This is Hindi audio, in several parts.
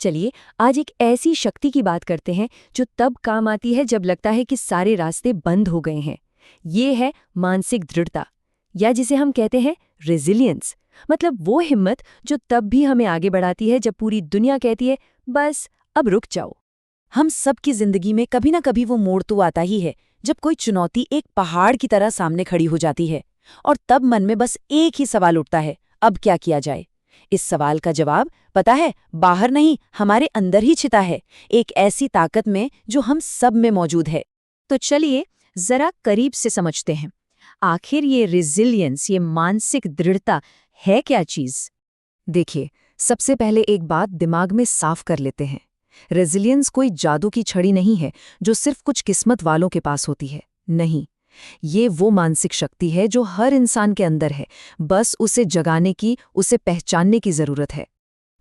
चलिए आज एक ऐसी शक्ति की बात करते हैं जो तब काम आती है जब लगता है कि सारे रास्ते बंद हो गए हैं। ये है मानसिक दृढ़ता, या जिसे हम कहते हैं रेजिलियंस। मतलब वो हिम्मत जो तब भी हमें आगे बढ़ाती है जब पूरी दुनिया कहती है बस अब रुक जाओ। हम सबकी जिंदगी में कभी ना कभी वो मोड़ तो आता ही है जब कोई चुनौती एक पहाड़ की तरह सामने खड़ी हो जाती है, और तब मन में बस एक ही सवाल उठता है, अब क्या किया जाए। इस सवाल का जवाब पता है, बाहर नहीं, हमारे अंदर ही छिपा है, एक ऐसी ताकत में जो हम सब में मौजूद है। तो चलिए जरा करीब से समझते हैं, आखिर ये रेजिलियंस, ये मानसिक दृढ़ता है क्या चीज। देखिए, सबसे पहले एक बात दिमाग में साफ कर लेते हैं। रेजिलियंस कोई जादू की छड़ी नहीं है जो सिर्फ कुछ किस्मत वालों के पास होती है। नहीं, ये वो मानसिक शक्ति है जो हर इंसान के अंदर है, बस उसे जगाने की, उसे पहचानने की जरूरत है।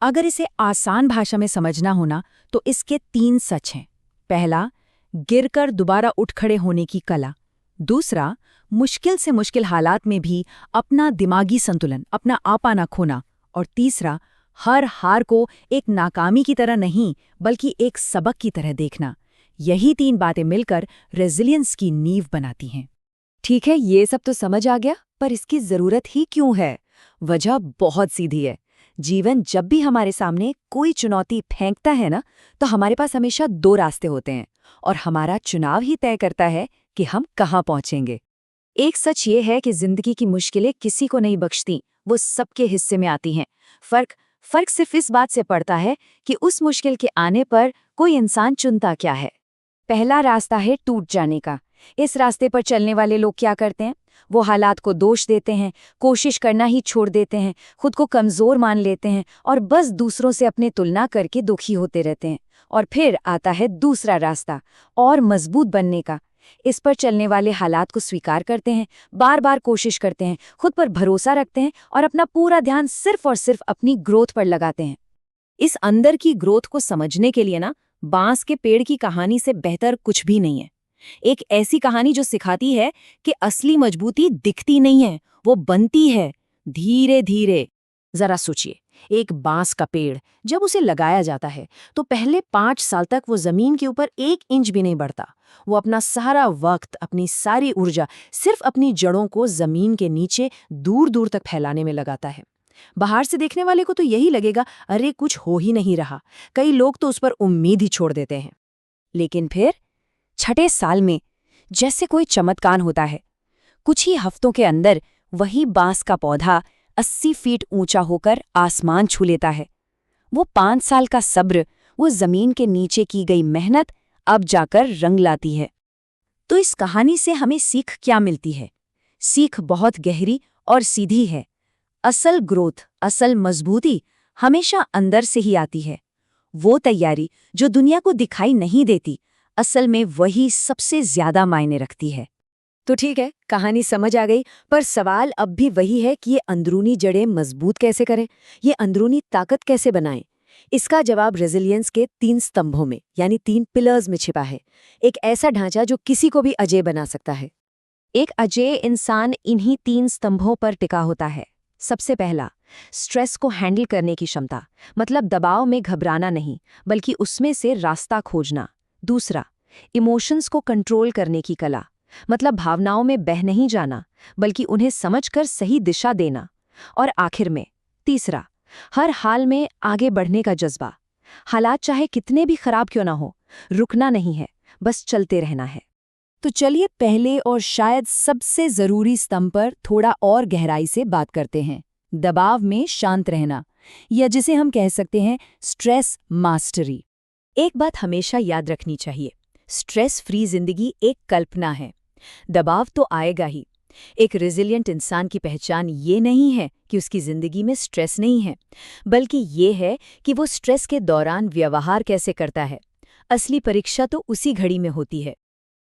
अगर इसे आसान भाषा में समझना होना तो इसके 3 सच हैं। पहला, गिरकर दोबारा उठ खड़े होने की कला। दूसरा, मुश्किल से मुश्किल हालात में भी अपना दिमागी संतुलन, अपना आपा ना खोना। और तीसरा, हर हार को एक नाकामी की तरह नहीं बल्कि एक सबक की तरह देखना। यही 3 बातें मिलकर रेजिलियंस की नींव बनाती हैं। ठीक है, ये सब तो समझ आ गया, पर इसकी जरूरत ही क्यों है? वजह बहुत सीधी है। जीवन जब भी हमारे सामने कोई चुनौती फेंकता है ना, तो हमारे पास हमेशा 2 रास्ते होते हैं, और हमारा चुनाव ही तय करता है कि हम कहाँ पहुंचेंगे। एक सच ये है कि जिंदगी की मुश्किलें किसी को नहीं बख्शती, वो सबके हिस्से में आती हैं। फर्क सिर्फ इस बात से पड़ता है कि उस मुश्किल के आने पर कोई इंसान चुनता क्या है। पहला रास्ता है टूट जाने का। इस रास्ते पर चलने वाले लोग क्या करते हैं? वो हालात को दोष देते हैं, कोशिश करना ही छोड़ देते हैं, खुद को कमजोर मान लेते हैं और बस दूसरों से अपनी तुलना करके दुखी होते रहते हैं। और फिर आता है दूसरा रास्ता, और मजबूत बनने का। इस पर चलने वाले हालात को स्वीकार करते हैं, बार बार कोशिश करते हैं, खुद पर भरोसा रखते हैं और अपना पूरा ध्यान सिर्फ और सिर्फ अपनी ग्रोथ पर लगाते हैं। इस अंदर की ग्रोथ को समझने के लिए ना, बांस के पेड़ की कहानी से बेहतर कुछ भी नहीं है। एक ऐसी कहानी जो सिखाती है कि असली मजबूती दिखती नहीं है, वो बनती है धीरे धीरे। जरा सोचिए, एक बांस का पेड़ जब उसे लगाया जाता है तो पहले 5 साल तक वो जमीन के ऊपर 1 इंच भी नहीं बढ़ता। वो अपना सारा वक्त, अपनी सारी ऊर्जा सिर्फ अपनी जड़ों को जमीन के नीचे दूर दूर तक फैलाने में लगाता है। बाहर से देखने वाले को तो यही लगेगा, अरे कुछ हो ही नहीं रहा। कई लोग तो उस पर उम्मीद ही छोड़ देते हैं। लेकिन फिर 6ठे साल में जैसे कोई चमत्कार होता है। कुछ ही हफ्तों के अंदर वही बांस का पौधा 80 फीट ऊंचा होकर आसमान छू लेता है। वो 5 साल का सब्र, वो जमीन के नीचे की गई मेहनत अब जाकर रंग लाती है। तो इस कहानी से हमें सीख क्या मिलती है? सीख बहुत गहरी और सीधी है। असल ग्रोथ, असल मजबूती हमेशा अंदर से ही आती है। वो तैयारी जो दुनिया को दिखाई नहीं देती, असल में वही सबसे ज्यादा मायने रखती है। तो ठीक है, कहानी समझ आ गई, पर सवाल अब भी वही है कि ये अंदरूनी जड़ें मजबूत कैसे करें, ये अंदरूनी ताकत कैसे बनाएं? इसका जवाब रेजिलियंस के 3 स्तंभों में, यानी 3 पिलर्स में छिपा है। एक ऐसा ढांचा जो किसी को भी अजेय बना सकता है। एक अजेय इंसान इन्हीं 3 स्तंभों पर टिका होता है। सबसे पहला, स्ट्रेस को हैंडल करने की क्षमता, मतलब दबाव में घबराना नहीं बल्कि उसमें से रास्ता खोजना। दूसरा, इमोशंस को कंट्रोल करने की कला, मतलब भावनाओं में बह नहीं जाना बल्कि उन्हें समझकर सही दिशा देना। और आखिर में तीसरा, हर हाल में आगे बढ़ने का जज्बा। हालात चाहे कितने भी खराब क्यों ना हो, रुकना नहीं है, बस चलते रहना है। तो चलिए पहले और शायद सबसे जरूरी स्तंभ पर थोड़ा और गहराई से बात करते हैं। दबाव में शांत रहना, या जिसे हम कह सकते हैं स्ट्रेस मास्टरी। एक बात हमेशा याद रखनी चाहिए, स्ट्रेस फ्री जिंदगी एक कल्पना है। दबाव तो आएगा ही। एक रेजिलिएंट इंसान की पहचान ये नहीं है कि उसकी जिंदगी में स्ट्रेस नहीं है, बल्कि ये है कि वो स्ट्रेस के दौरान व्यवहार कैसे करता है। असली परीक्षा तो उसी घड़ी में होती है।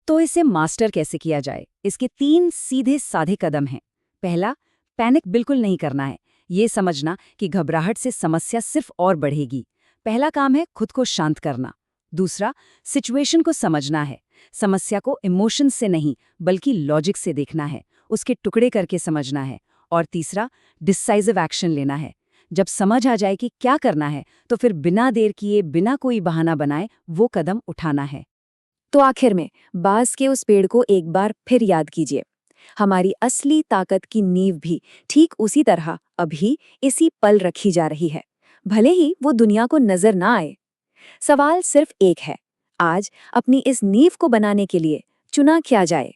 तो इसे मास्टर कैसे किया जाए? इसके 3 सीधे साधे कदम हैं। पहला, पैनिक बिल्कुल नहीं करना है। ये समझना कि घबराहट से समस्या सिर्फ और बढ़ेगी। पहला काम है खुद को शांत करना। दूसरा, सिचुएशन को समझना है। समस्या को इमोशन से नहीं बल्कि लॉजिक से देखना है, उसके टुकड़े करके समझना है। और तीसरा, डिसाइसिव एक्शन लेना है। जब समझ आ जाए कि क्या करना है, तो फिर बिना देर किए, बिना कोई बहाना बनाए वो कदम उठाना है। तो आखिर में बांस के उस पेड़ को एक बार फिर याद कीजिए। हमारी असली ताकत की नींव भी ठीक उसी तरह अभी इसी पल रखी जा रही है, भले ही वो दुनिया को नजर ना आए। सवाल सिर्फ एक है, आज अपनी इस नींव को बनाने के लिए चुना क्या जाए।